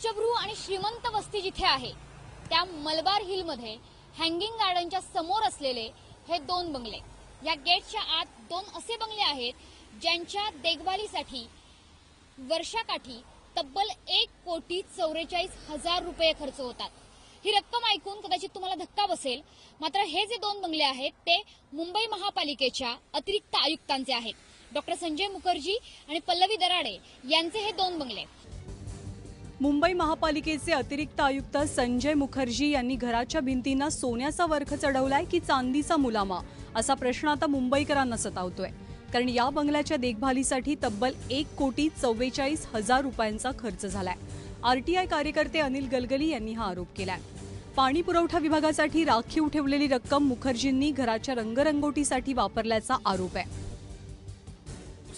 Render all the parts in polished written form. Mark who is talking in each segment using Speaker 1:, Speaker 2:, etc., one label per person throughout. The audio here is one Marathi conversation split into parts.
Speaker 1: उच्चभ्रू आणि श्रीमंत वस्ती जिथे आहे त्या मलबार हिलमध्ये हँगिंग गार्डनच्या समोर असलेले हे दोन बंगले, या गेटच्या आत दोन असे बंगले आहेत ज्यांच्या देखभालीसाठी वर्षाकाठी तब्बल 1,44,00,000 रुपये खर्च होतात। ही रक्कम ऐकून कदाचित तुम्हाला धक्का बसेल, मात्र हे जे दोन बंगले आहेत ते मुंबई महापालिकेच्या अतिरिक्त आयुक्तांचे आहेत। डॉक्टर संजय मुखर्जी आणि पल्लवी दराडे यांचे हे दोन बंगले।
Speaker 2: मुंबई महापालिकेचे अतिरिक्त आयुक्त संजय मुखर्जी यांनी घराच्या भिंतींना सोन्याचा वर्ख चढवलाय की चांदीचा मुलामा, असा प्रश्न आता मुंबईकरांना सतावतोय। कारण या बंगल्याच्या देखभालीसाठी तब्बल 1,44,00,000 रुपयांचा खर्च झालाय। आरटीआय कार्यकर्ते अनिल गलगली यांनी हा आरोप केलाय। पाणी पुरवठा विभागासाठी राखीव ठेवलेली रक्कम मुखर्जींनी घराच्या रंगरंगोटीसाठी वापरल्याचा आरोप आहे।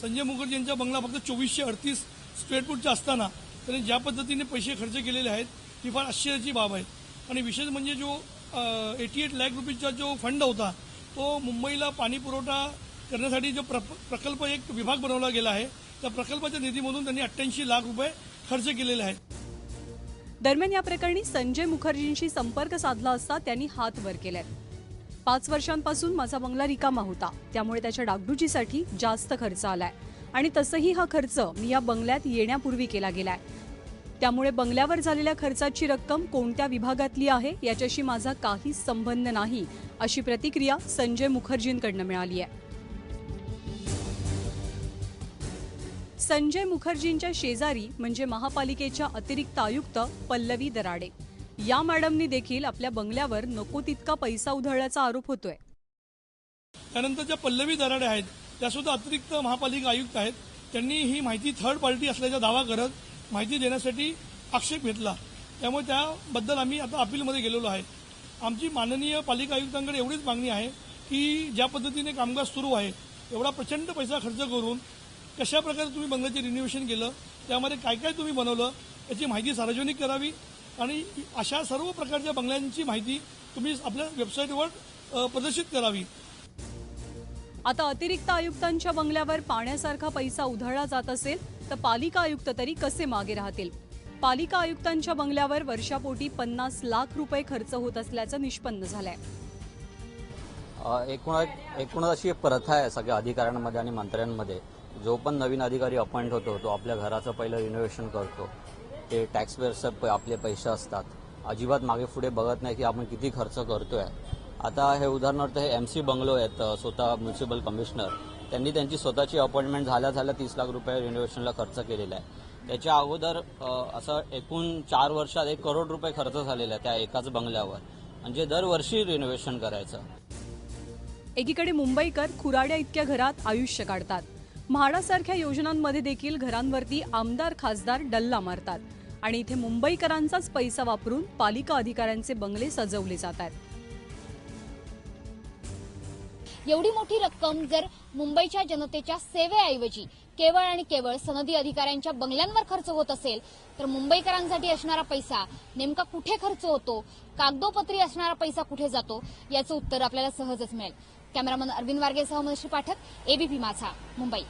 Speaker 3: संजय मुखर्जी यांचा बंगला फक्त 2438 स्क्वेअर फूटचा असताना त्यांनी ज्या पद्धतीने पैसे खर्च केलेले आहेत ही फार आश्चर्याची बाब आहे। आणि विशेष म्हणजे जो 88 लाख रुपयाचा जो फंड होता तो मुंबईला पाणी पुरवठा करण्यासाठी जो प्रकल्प एक विभाग बनवला गेला आहे त्या प्रकल्पाच्या निधीमधून त्यांनी 88 लाख रुपये खर्च केलेले आहेत।
Speaker 2: दरम्यान या प्रकरणी संजय मुखर्जींशी संपर्क साधला असता त्यांनी हात वर केले। 5 वर्षांपासून माझा बंगला रिकामा होता, त्यामुळे त्याच्या डागडुजीसाठी जास्त खर्च आलाय आणि तसंही हा खर्च मी या बंगल्यात येण्यापूर्वी केला गेलाय। त्यामुळे बंगल्यावर झालेल्या खर्चाची रक्कम कोणत्या विभागातली आहे याच्याशी माझा काहीच संबंध नाही, अशी प्रतिक्रिया संजय मुखर्जींकडून मिळाली आहे। संजय मुखर्जींच्या शेजारी म्हणजे महापालिकेच्या अतिरिक्त आयुक्त पल्लवी दराडे या मॅडमनी देखील आपल्या बंगल्यावर नको तितका पैसा उधळल्याचा आरोप होतोय।
Speaker 3: त्यानंतर ज्या पल्लवी दराडे आहेत त्या सुद्धा अतिरिक्त महापालिका आयुक्त आहेत। त्यांनी ही माहिती थर्ड पार्टी असल्याचा दावा करत माहिती देण्यासाठी आक्षेप घेतला। त्यामुळे त्याबद्दल आम्ही आता अपीलमध्ये गेलेलो आहे। आमची माननीय पालिका आयुक्तांकडे एवढीच मागणी आहे की ज्या पद्धतीने कामकाज सुरू आहे एवढा प्रचंड पैसा खर्च करून कशा प्रकारे तुम्ही बंगल्याचे रिनोव्हेशन केलं, त्यामध्ये काय काय तुम्ही बनवलं याची माहिती सार्वजनिक करावी आणि अशा सर्व प्रकारच्या बंगल्यांची माहिती तुम्ही आपल्या वेबसाईटवर प्रदर्शित करावी।
Speaker 2: आता अतिरिक्त आयुक्तांच्या बंगल्यावर पाण्यासारखा पैसा उधळला जात असेल तर पालिका आयुक्त तरी कसे मागे राहतील। पालिका आयुक्तांच्या बंगल्यावर वर्षापोटी 50 लाख रुपये खर्च होत असल्याचं निष्पन्न झालंय।
Speaker 4: एकूणच अशी प्रथा आहे सगळ्या अधिकाऱ्यांमध्ये आणि मंत्र्यांमध्ये, जो पण नवीन अधिकारी अपॉइंट होतो तो आपल्या घराचं पहिलं रिनोव्हेशन करतो। ते टॅक्सपेयर्सचे आपले पैसे असतात, अजिबात मागे पुढे बघत नाही की आपण किती खर्च करतोय। आता हे उदाहरणार्थ हे MC बंगलो आहेत, स्वतः म्युन्सिपल कमिशनर त्यांनी त्यांची स्वतःची अपॉइंटमेंट झाल्या 30 लाख रुपये रिनोव्हेशनला खर्च केलेला आहे। त्याच्या अगोदर असं एकूण 4 वर्षात 1 करोड रुपये खर्च झालेला आहे त्या एकाच बंगल्यावर, म्हणजे दरवर्षी रिनोव्हेशन करायचं।
Speaker 2: एकीकडे मुंबईकर खुराड्या इतक्या घरात आयुष्य काढतात, म्हाडासारख्या योजनांमध्ये देखील घरांवरती आमदार खासदार डल्ला मारतात आणि इथे मुंबईकरांचाच पैसा वापरून पालिका अधिकाऱ्यांचे बंगले सजवले जातात।
Speaker 1: एवढी मोठी रक्कम जर मुंबईच्या जनतेच्या सेवेऐवजी केवळ आणि केवळ सनदी अधिकाऱ्यांच्या बंगल्यांवर खर्च होत असेल तर मुंबईकरांसाठी असणारा पैसा नेमका कुठे खर्च होतो, कागदोपत्री असणारा पैसा कुठे जातो याचं उत्तर आपल्याला सहजच मिळेल। कॅमेरामन अरविंद वारगेसह मनश्री पाठक, ABP माझा, मुंबई।